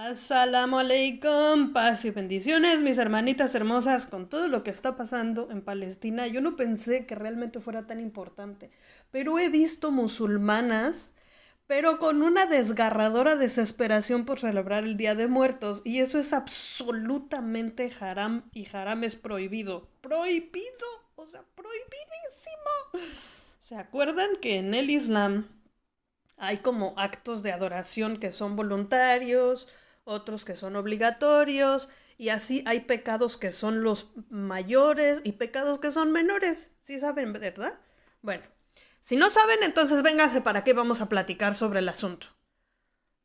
Assalamu alaikum, paz y bendiciones, mis hermanitas hermosas, con todo lo que está pasando en Palestina. Yo no pensé que realmente fuera tan importante, pero he visto musulmanas, pero con una desgarradora desesperación por celebrar el Día de Muertos, y eso es absolutamente haram, y haram es prohibido. Prohibido, o sea, prohibidísimo. ¿Se acuerdan que en el Islam hay como actos de adoración que son voluntarios, otros que son obligatorios, y así hay pecados que son los mayores y pecados que son menores? ¿Sí saben, verdad? Bueno, si no saben, entonces vénganse para qué vamos a platicar sobre el asunto.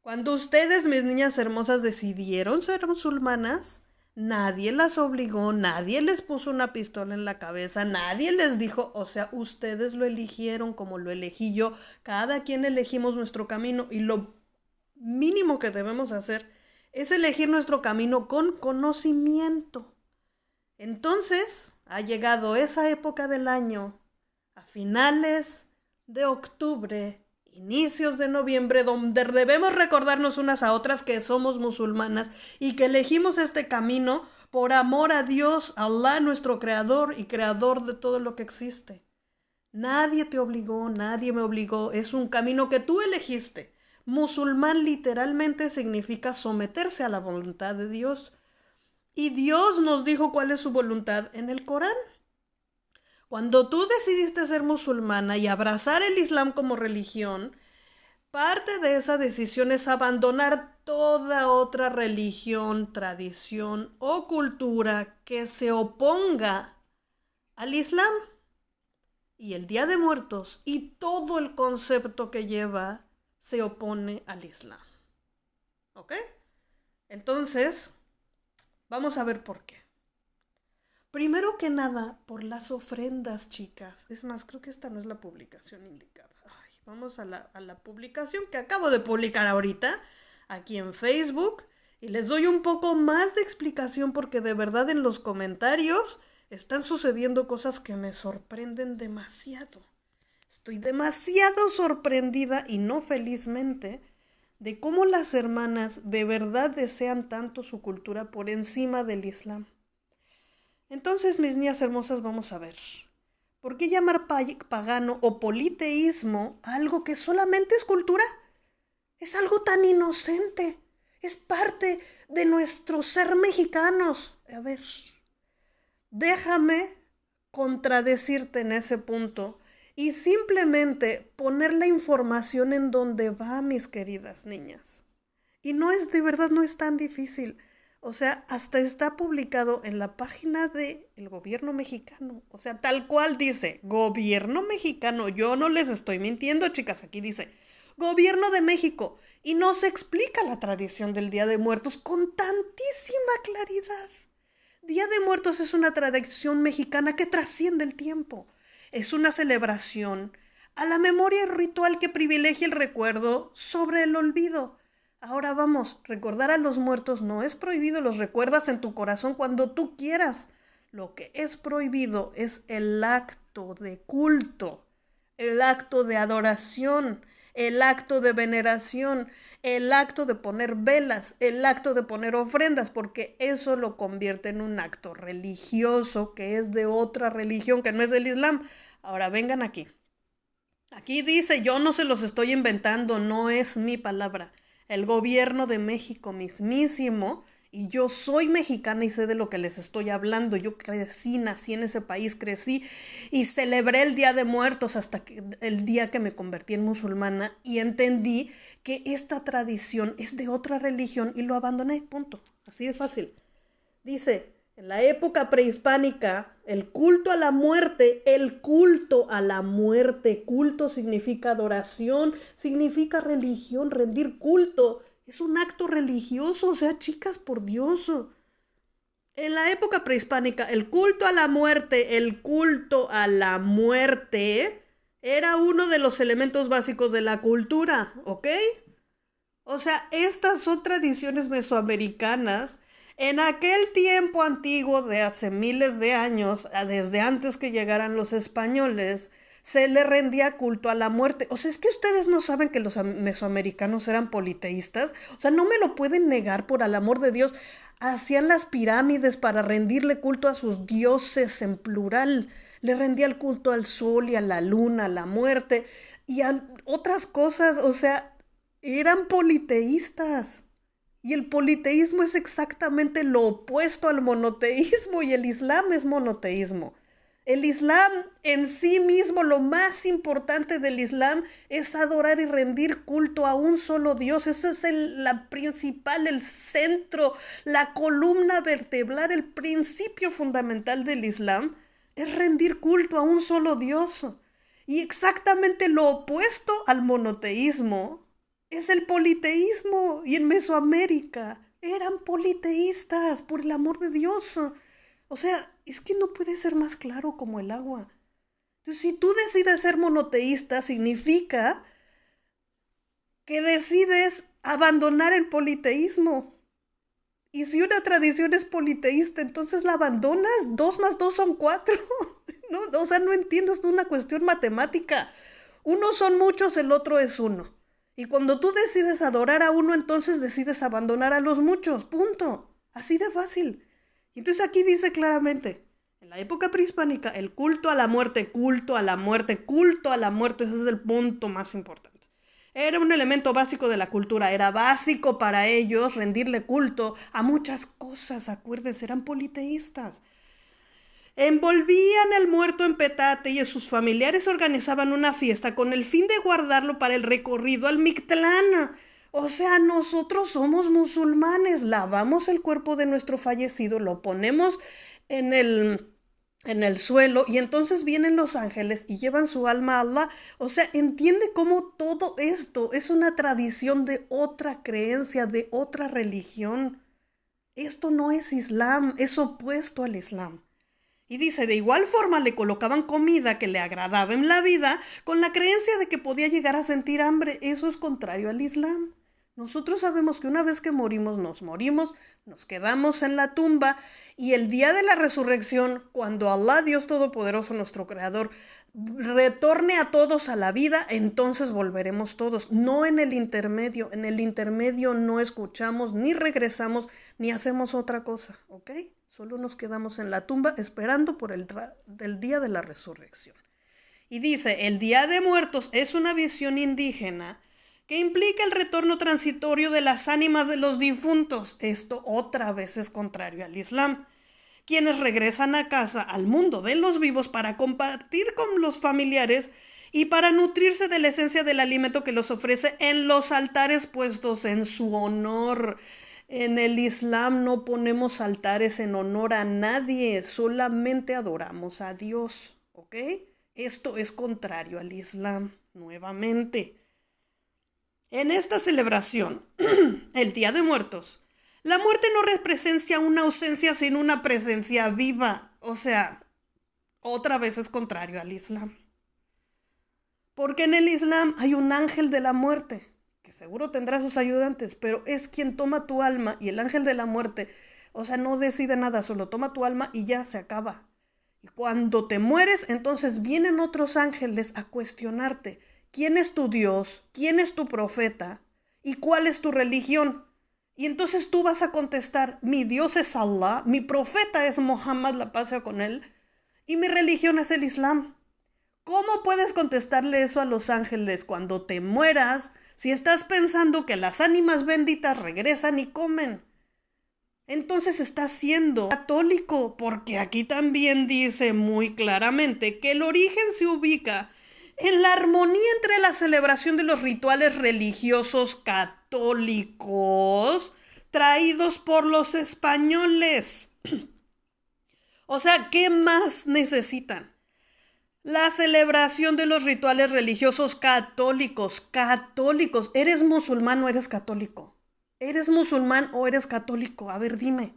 Cuando ustedes, mis niñas hermosas, decidieron ser musulmanas, nadie las obligó, nadie les puso una pistola en la cabeza, nadie les dijo, o sea, ustedes lo eligieron como lo elegí yo, cada quien elegimos nuestro camino y lo mínimo que debemos hacer es elegir nuestro camino con conocimiento. Entonces, ha llegado esa época del año, a finales de octubre, inicios de noviembre, donde debemos recordarnos unas a otras que somos musulmanas y que elegimos este camino por amor a Dios, Allah, nuestro creador y creador de todo lo que existe. Nadie te obligó, nadie me obligó, es un camino que tú elegiste. Musulmán literalmente significa someterse a la voluntad de Dios. Y Dios nos dijo cuál es su voluntad en el Corán. Cuando tú decidiste ser musulmana y abrazar el Islam como religión, parte de esa decisión es abandonar toda otra religión, tradición o cultura que se oponga al Islam. Y el Día de Muertos y todo el concepto que lleva se opone al Islam. ¿Ok? Entonces, vamos a ver por qué. Primero que nada, por las ofrendas, chicas. Es más, creo que esta no es la publicación indicada. Ay, vamos a la publicación que acabo de publicar ahorita, aquí en Facebook. Y les doy un poco más de explicación porque de verdad en los comentarios están sucediendo cosas que me sorprenden demasiado. Estoy demasiado sorprendida y no felizmente de cómo las hermanas de verdad desean tanto su cultura por encima del Islam. Entonces, mis niñas hermosas, vamos a ver. ¿Por qué llamar pagano o politeísmo a algo que solamente es cultura? Es algo tan inocente. Es parte de nuestro ser mexicanos. A ver, déjame contradecirte en ese punto y simplemente poner la información en donde va, mis queridas niñas. Y no es, de verdad, no es tan difícil. O sea, hasta está publicado en la página del gobierno mexicano. O sea, tal cual dice, gobierno mexicano. Yo no les estoy mintiendo, chicas. Aquí dice, gobierno de México. Y no se explica la tradición del Día de Muertos con tantísima claridad. Día de Muertos es una tradición mexicana que trasciende el tiempo. Es una celebración a la memoria ritual que privilegia el recuerdo sobre el olvido. Ahora vamos, recordar a los muertos no es prohibido, los recuerdas en tu corazón cuando tú quieras. Lo que es prohibido es el acto de culto, el acto de adoración, el acto de veneración, el acto de poner velas, el acto de poner ofrendas, porque eso lo convierte en un acto religioso que es de otra religión que no es el Islam. Ahora vengan aquí. Aquí dice, yo no se los estoy inventando, no es mi palabra. El gobierno de México mismísimo, y yo soy mexicana y sé de lo que les estoy hablando. Yo crecí, nací en ese país, crecí y celebré el Día de Muertos hasta el día que me convertí en musulmana y entendí que esta tradición es de otra religión y lo abandoné, punto. Así de fácil. Dice, en la época prehispánica, el culto a la muerte, culto significa adoración, significa religión, rendir culto, es un acto religioso, o sea, chicas, por Dios. En la época prehispánica, el culto a la muerte era uno de los elementos básicos de la cultura, ¿ok? O sea, estas son tradiciones mesoamericanas. En aquel tiempo antiguo de hace miles de años, desde antes que llegaran los españoles, se le rendía culto a la muerte. O sea, es que ustedes no saben que los mesoamericanos eran politeístas. O sea, no me lo pueden negar, por el amor de Dios. Hacían las pirámides para rendirle culto a sus dioses en plural. Le rendía el culto al sol y a la luna, a la muerte y a otras cosas. O sea, eran politeístas. Y el politeísmo es exactamente lo opuesto al monoteísmo, y el Islam es monoteísmo. El Islam en sí mismo, lo más importante del Islam es adorar y rendir culto a un solo Dios. Eso es la principal, el centro, la columna vertebral, el principio fundamental del Islam es rendir culto a un solo Dios. Y exactamente lo opuesto al monoteísmo es el politeísmo. Y en Mesoamérica eran politeístas, por el amor de Dios. O sea, es que no puede ser más claro como el agua. Entonces, si tú decides ser monoteísta, significa que decides abandonar el politeísmo. Y si una tradición es politeísta, entonces la abandonas. 2 más 2 son 4. ¿No? O sea, no entiendo, es una cuestión matemática. Unos son muchos, el otro es uno. Y cuando tú decides adorar a uno, entonces decides abandonar a los muchos. Punto. Así de fácil. Y entonces aquí dice claramente, en la época prehispánica, el culto a la muerte, culto a la muerte, culto a la muerte, ese es el punto más importante. Era un elemento básico de la cultura, era básico para ellos rendirle culto a muchas cosas. Acuérdense, eran politeístas. Envolvían al muerto en petate y sus familiares organizaban una fiesta con el fin de guardarlo para el recorrido al Mictlán. O sea, nosotros somos musulmanes, lavamos el cuerpo de nuestro fallecido, lo ponemos en el suelo, y entonces vienen los ángeles y llevan su alma a Allah. O sea, entiende cómo todo esto es una tradición de otra creencia, de otra religión. Esto no es Islam, es opuesto al Islam. Y dice, de igual forma le colocaban comida que le agradaba en la vida con la creencia de que podía llegar a sentir hambre. Eso es contrario al Islam. Nosotros sabemos que una vez que morimos, nos quedamos en la tumba, y el día de la resurrección, cuando Allah, Dios Todopoderoso, nuestro Creador, retorne a todos a la vida, entonces volveremos todos. No en el intermedio. En el intermedio no escuchamos, ni regresamos, ni hacemos otra cosa, ¿ok? Solo nos quedamos en la tumba esperando por el día de la resurrección. Y dice, el Día de Muertos es una visión indígena que implica el retorno transitorio de las ánimas de los difuntos. Esto otra vez es contrario al Islam. Quienes regresan a casa, al mundo de los vivos, para compartir con los familiares y para nutrirse de la esencia del alimento que los ofrece en los altares puestos en su honor. En el Islam no ponemos altares en honor a nadie, solamente adoramos a Dios, ¿ok? Esto es contrario al Islam, nuevamente. En esta celebración, el Día de Muertos, la muerte no representa una ausencia sino una presencia viva. O sea, otra vez es contrario al Islam. Porque en el Islam hay un ángel de la muerte, que seguro tendrá sus ayudantes, pero es quien toma tu alma, y el ángel de la muerte, o sea, no decide nada, solo toma tu alma y ya se acaba. Y cuando te mueres, entonces vienen otros ángeles a cuestionarte. ¿Quién es tu Dios? ¿Quién es tu profeta? ¿Y cuál es tu religión? Y entonces tú vas a contestar, mi Dios es Allah, mi profeta es Muhammad, la paz sea con él, y mi religión es el Islam. ¿Cómo puedes contestarle eso a los ángeles cuando te mueras si estás pensando que las ánimas benditas regresan y comen? Entonces estás siendo católico, porque aquí también dice muy claramente que el origen se ubica en la armonía entre la celebración de los rituales religiosos católicos traídos por los españoles. O sea, ¿qué más necesitan? La celebración de los rituales religiosos católicos. Católicos. ¿Eres musulmán o eres católico? ¿Eres musulmán o eres católico? A ver, dime.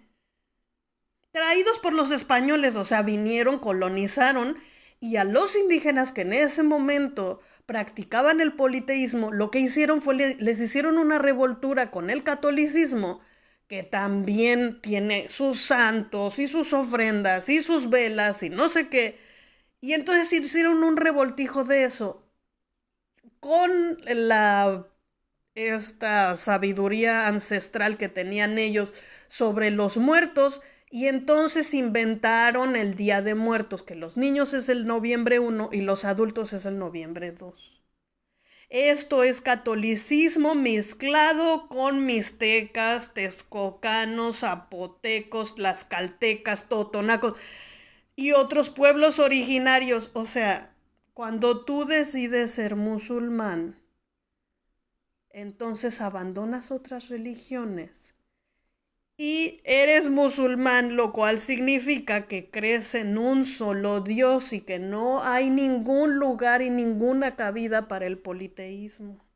Traídos por los españoles, o sea, vinieron, colonizaron, y a los indígenas que en ese momento practicaban el politeísmo, lo que hicieron fue les hicieron una revoltura con el catolicismo, que también tiene sus santos y sus ofrendas y sus velas y no sé qué. Y entonces hicieron un revoltijo de eso con esta sabiduría ancestral que tenían ellos sobre los muertos, y entonces inventaron el Día de Muertos, que los niños es el noviembre 1 y los adultos es el noviembre 2. Esto es catolicismo mezclado con mixtecas, texcocanos, zapotecos, tlaxcaltecas, totonacos y otros pueblos originarios. O sea, cuando tú decides ser musulmán, entonces abandonas otras religiones y eres musulmán, lo cual significa que crees en un solo Dios y que no hay ningún lugar y ninguna cabida para el politeísmo.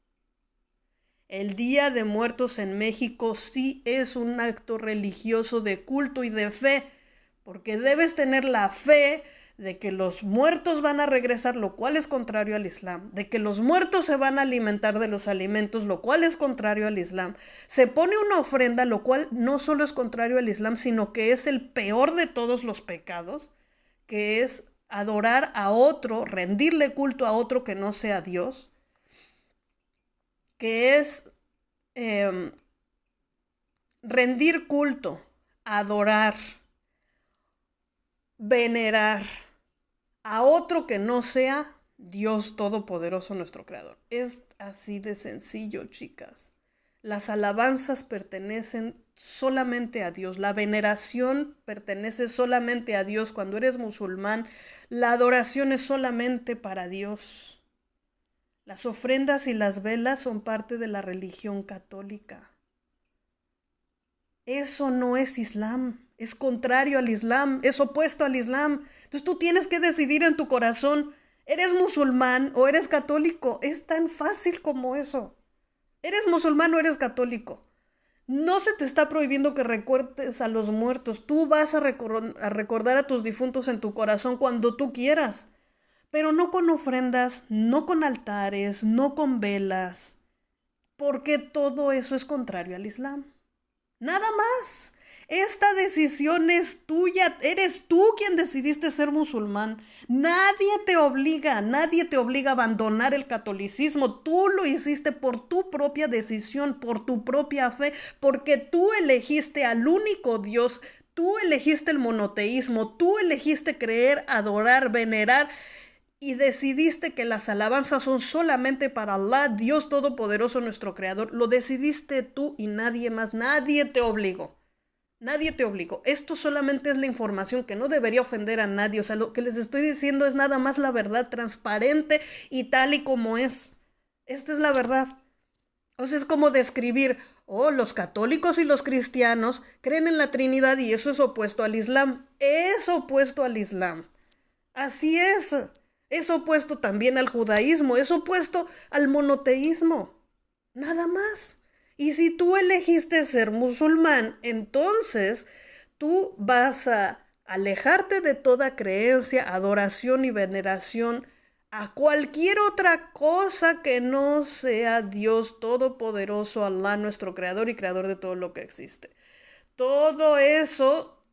El Día de Muertos en México sí es un acto religioso de culto y de fe, porque debes tener la fe de que los muertos van a regresar, lo cual es contrario al Islam, de que los muertos se van a alimentar de los alimentos, lo cual es contrario al Islam. Se pone una ofrenda, lo cual no solo es contrario al Islam, sino que es el peor de todos los pecados, que es adorar a otro, rendirle culto a otro que no sea Dios, que es rendir culto, adorar, venerar a otro que no sea Dios Todopoderoso, nuestro Creador. Es así de sencillo, chicas. Las alabanzas pertenecen solamente a Dios. La veneración pertenece solamente a Dios. Cuando eres musulmán, la adoración es solamente para Dios. Las ofrendas y las velas son parte de la religión católica. Eso no es Islam, es contrario al Islam, es opuesto al Islam. Entonces tú tienes que decidir en tu corazón, ¿eres musulmán o eres católico? Es tan fácil como eso. ¿Eres musulmán o eres católico? No se te está prohibiendo que recuerdes a los muertos. Tú vas a recordar a tus difuntos en tu corazón cuando tú quieras. Pero no con ofrendas, no con altares, no con velas. Porque todo eso es contrario al Islam. Nada más. Esta decisión es tuya. Eres tú quien decidiste ser musulmán. Nadie te obliga a abandonar el catolicismo. Tú lo hiciste por tu propia decisión, por tu propia fe, porque tú elegiste al único Dios. Tú elegiste el monoteísmo. Tú elegiste creer, adorar, venerar. Y decidiste que las alabanzas son solamente para Allah, Dios Todopoderoso, nuestro Creador. Lo decidiste tú y nadie más. Nadie te obligó. Nadie te obligó. Esto solamente es la información que no debería ofender a nadie. O sea, lo que les estoy diciendo es nada más la verdad transparente y tal y como es. Esta es la verdad. O sea, es como describir, los católicos y los cristianos creen en la Trinidad y eso es opuesto al Islam. Es opuesto al Islam. Así es. Es opuesto también al judaísmo, es opuesto al monoteísmo. Nada más. Y si tú elegiste ser musulmán, entonces tú vas a alejarte de toda creencia, adoración y veneración a cualquier otra cosa que no sea Dios Todopoderoso, Allah, nuestro Creador y Creador de todo lo que existe. Todo eso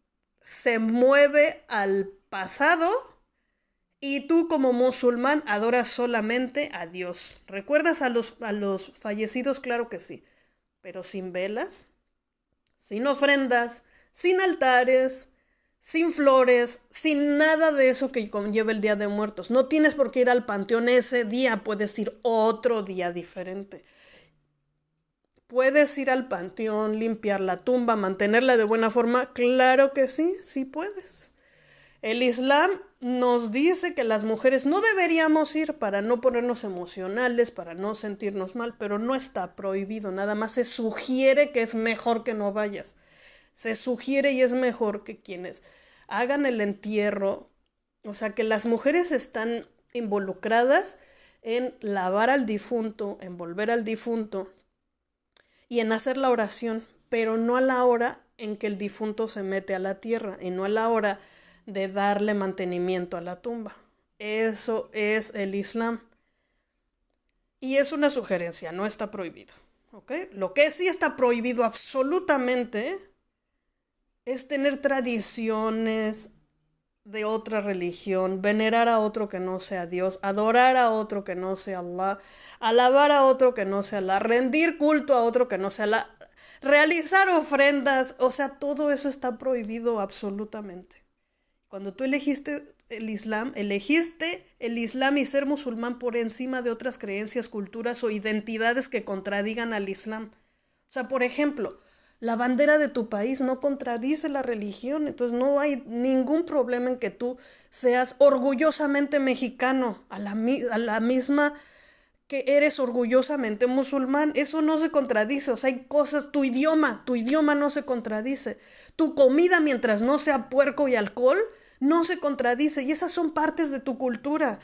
se mueve al pasado. Y tú como musulmán adoras solamente a Dios. ¿Recuerdas a los fallecidos? Claro que sí. Pero sin velas, sin ofrendas, sin altares, sin flores, sin nada de eso que conlleva el Día de Muertos. No tienes por qué ir al panteón ese día, puedes ir otro día diferente. ¿Puedes ir al panteón, limpiar la tumba, mantenerla de buena forma? Claro que sí, sí puedes. El Islam nos dice que las mujeres no deberíamos ir para no ponernos emocionales, para no sentirnos mal, pero no está prohibido, nada más se sugiere que es mejor que no vayas. Se sugiere y es mejor que quienes hagan el entierro, o sea, que las mujeres están involucradas en lavar al difunto, envolver al difunto y en hacer la oración, pero no a la hora en que el difunto se mete a la tierra y no a la hora de darle mantenimiento a la tumba. Eso es el Islam. Y es una sugerencia, no está prohibido. ¿Ok? Lo que sí está prohibido absolutamente es tener tradiciones de otra religión, venerar a otro que no sea Dios, adorar a otro que no sea Allah, alabar a otro que no sea Allah, rendir culto a otro que no sea Allah, realizar ofrendas, o sea, todo eso está prohibido absolutamente. Cuando tú elegiste el Islam y ser musulmán por encima de otras creencias, culturas o identidades que contradigan al Islam. O sea, por ejemplo, la bandera de tu país no contradice la religión, entonces no hay ningún problema en que tú seas orgullosamente mexicano, a la misma que eres orgullosamente musulmán. Eso no se contradice, o sea, hay cosas, tu idioma no se contradice. Tu comida, mientras no sea puerco y alcohol, no se contradice, y esas son partes de tu cultura.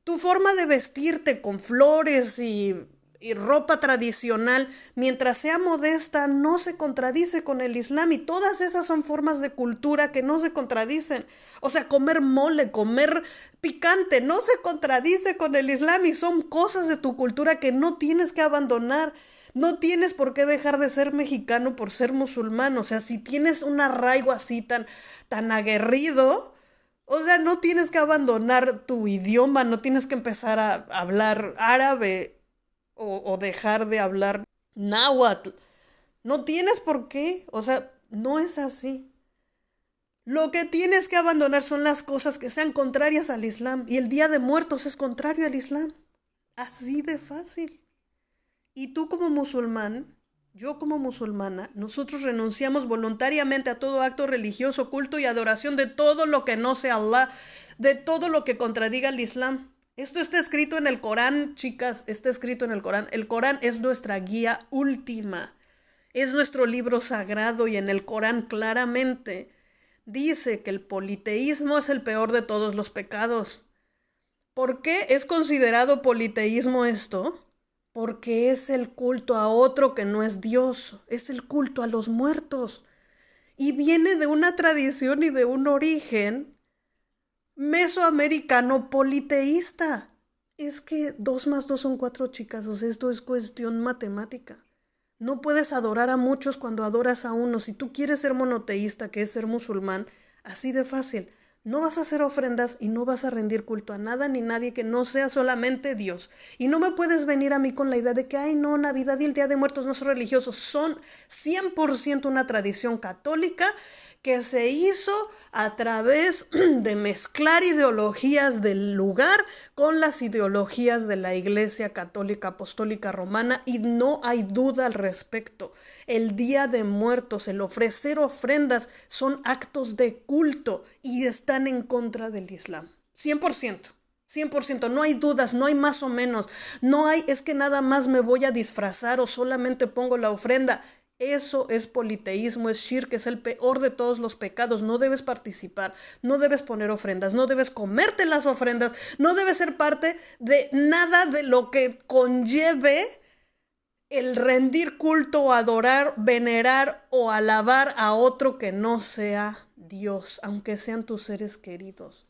Tu forma de vestirte con flores y ropa tradicional, mientras sea modesta, no se contradice con el Islam, y todas esas son formas de cultura que no se contradicen. O sea, comer mole, comer picante, no se contradice con el Islam, y son cosas de tu cultura que no tienes que abandonar. No tienes por qué dejar de ser mexicano por ser musulmán. O sea, si tienes un arraigo así tan aguerrido, o sea, no tienes que abandonar tu idioma, no tienes que empezar a hablar árabe o dejar de hablar náhuatl. No tienes por qué, o sea, no es así. Lo que tienes que abandonar son las cosas que sean contrarias al Islam. Y el Día de Muertos es contrario al Islam. Así de fácil. Y tú como musulmán, yo como musulmana, nosotros renunciamos voluntariamente a todo acto religioso, culto y adoración de todo lo que no sea Allah, de todo lo que contradiga el Islam. Esto está escrito en el Corán, chicas, está escrito en el Corán. El Corán es nuestra guía última, es nuestro libro sagrado, y en el Corán claramente dice que el politeísmo es el peor de todos los pecados. ¿Por qué es considerado politeísmo esto? Porque es el culto a otro que no es Dios, es el culto a los muertos. Y viene de una tradición y de un origen mesoamericano politeísta. Es que 2 más 2 son 4, chicas, o sea, esto es cuestión matemática. No puedes adorar a muchos cuando adoras a uno. Si tú quieres ser monoteísta, que es ser musulmán, así de fácil. No vas a hacer ofrendas y no vas a rendir culto a nada ni nadie que no sea solamente Dios. Y no me puedes venir a mí con la idea de que, ay, no, Navidad y el Día de Muertos no son religiosos. Son 100% una tradición católica que se hizo a través de mezclar ideologías del lugar con las ideologías de la Iglesia Católica Apostólica Romana, y no hay duda al respecto. El Día de Muertos, el ofrecer ofrendas, son actos de culto y están en contra del Islam. 100%. 100%, no hay dudas, no hay más o menos, no hay, es que nada más me voy a disfrazar o solamente pongo la ofrenda. Eso es politeísmo, es shirk, es el peor de todos los pecados. No debes participar, no debes poner ofrendas, no debes comerte las ofrendas, no debes ser parte de nada de lo que conlleve el rendir culto, adorar, venerar o alabar a otro que no sea Dios, aunque sean tus seres queridos.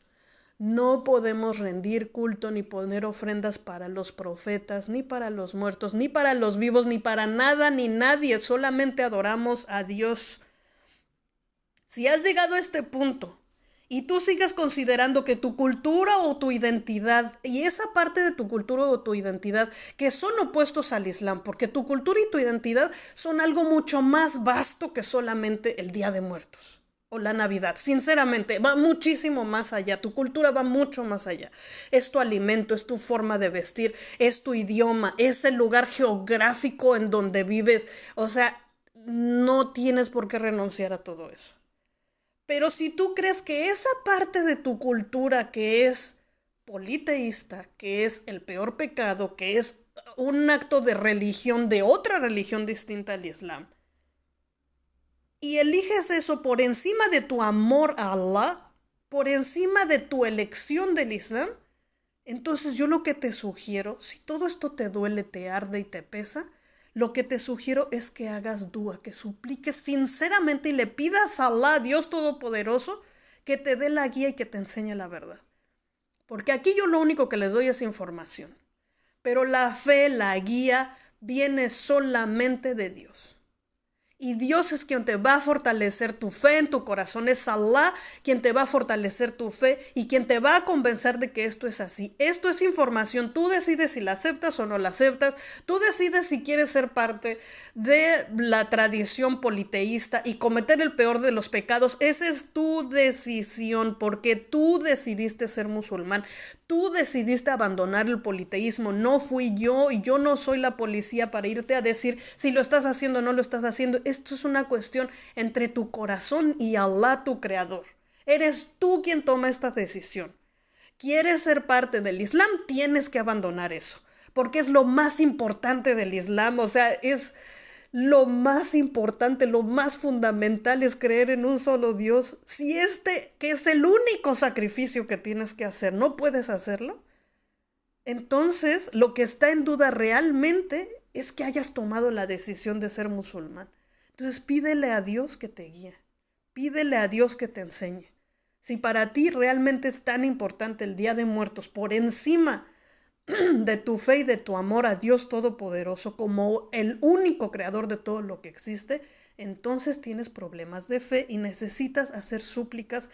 No podemos rendir culto ni poner ofrendas para los profetas, ni para los muertos, ni para los vivos, ni para nada ni nadie. Solamente adoramos a Dios. Si has llegado a este punto y tú sigues considerando que tu cultura o tu identidad, y esa parte de tu cultura o tu identidad que son opuestos al Islam, porque tu cultura y tu identidad son algo mucho más vasto que solamente el Día de Muertos o la Navidad. Sinceramente, va muchísimo más allá. Tu cultura va mucho más allá. Es tu alimento, es tu forma de vestir, es tu idioma, es el lugar geográfico en donde vives. O sea, no tienes por qué renunciar a todo eso. Pero si tú crees que esa parte de tu cultura que es politeísta, que es el peor pecado, que es un acto de religión, de otra religión distinta al Islam, y eliges eso por encima de tu amor a Allah, por encima de tu elección del Islam, entonces yo lo que te sugiero, si todo esto te duele, te arde y te pesa, lo que te sugiero es que hagas dua, que supliques sinceramente y le pidas a Allah, Dios Todopoderoso, que te dé la guía y que te enseñe la verdad. Porque aquí yo lo único que les doy es información. Pero la fe, la guía, viene solamente de Dios. Y Dios es quien te va a fortalecer tu fe en tu corazón. Es Allah quien te va a fortalecer tu fe y quien te va a convencer de que esto es así. Esto es información. Tú decides si la aceptas o no la aceptas. Tú decides si quieres ser parte de la tradición politeísta y cometer el peor de los pecados. Esa es tu decisión, porque tú decidiste ser musulmán. Tú decidiste abandonar el politeísmo. No fui yo, y yo no soy la policía para irte a decir si lo estás haciendo o no lo estás haciendo. Esto es una cuestión entre tu corazón y Allah, tu creador. Eres tú quien toma esta decisión. ¿Quieres ser parte del Islam? Tienes que abandonar eso, porque es lo más importante del Islam. O sea, es lo más importante, lo más fundamental es creer en un solo Dios. Si que es el único sacrificio que tienes que hacer, no puedes hacerlo, entonces lo que está en duda realmente es que hayas tomado la decisión de ser musulmán. Entonces pídele a Dios que te guíe, pídele a Dios que te enseñe. Si para ti realmente es tan importante el Día de Muertos por encima de tu fe y de tu amor a Dios Todopoderoso como el único creador de todo lo que existe, entonces tienes problemas de fe y necesitas hacer súplicas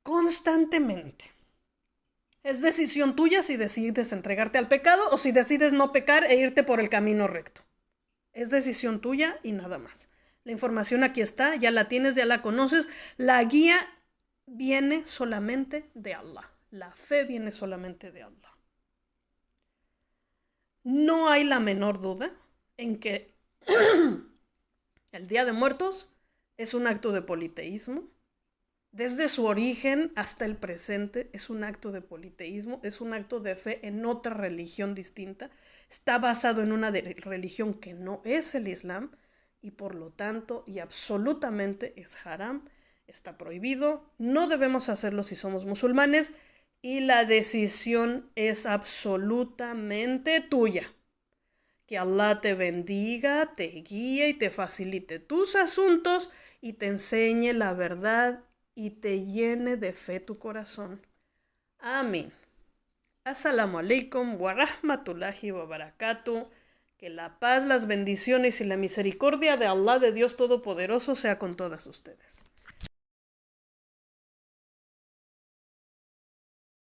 constantemente. Es decisión tuya si decides entregarte al pecado o si decides no pecar e irte por el camino recto. Es decisión tuya y nada más. La información aquí está, ya la tienes, ya la conoces. La guía viene solamente de Allah. La fe viene solamente de Allah. No hay la menor duda en que el Día de Muertos es un acto de politeísmo. Desde su origen hasta el presente es un acto de politeísmo, es un acto de fe en otra religión distinta. Está basado en una religión que no es el Islam y por lo tanto y absolutamente es haram, está prohibido. No debemos hacerlo si somos musulmanes y la decisión es absolutamente tuya. Que Allah te bendiga, te guíe y te facilite tus asuntos y te enseñe la verdad y te llene de fe tu corazón. Amén. Assalamu alaikum wa rahmatullahi wa barakatuh. Que la paz, las bendiciones y la misericordia de Allah, de Dios Todopoderoso, sea con todas ustedes.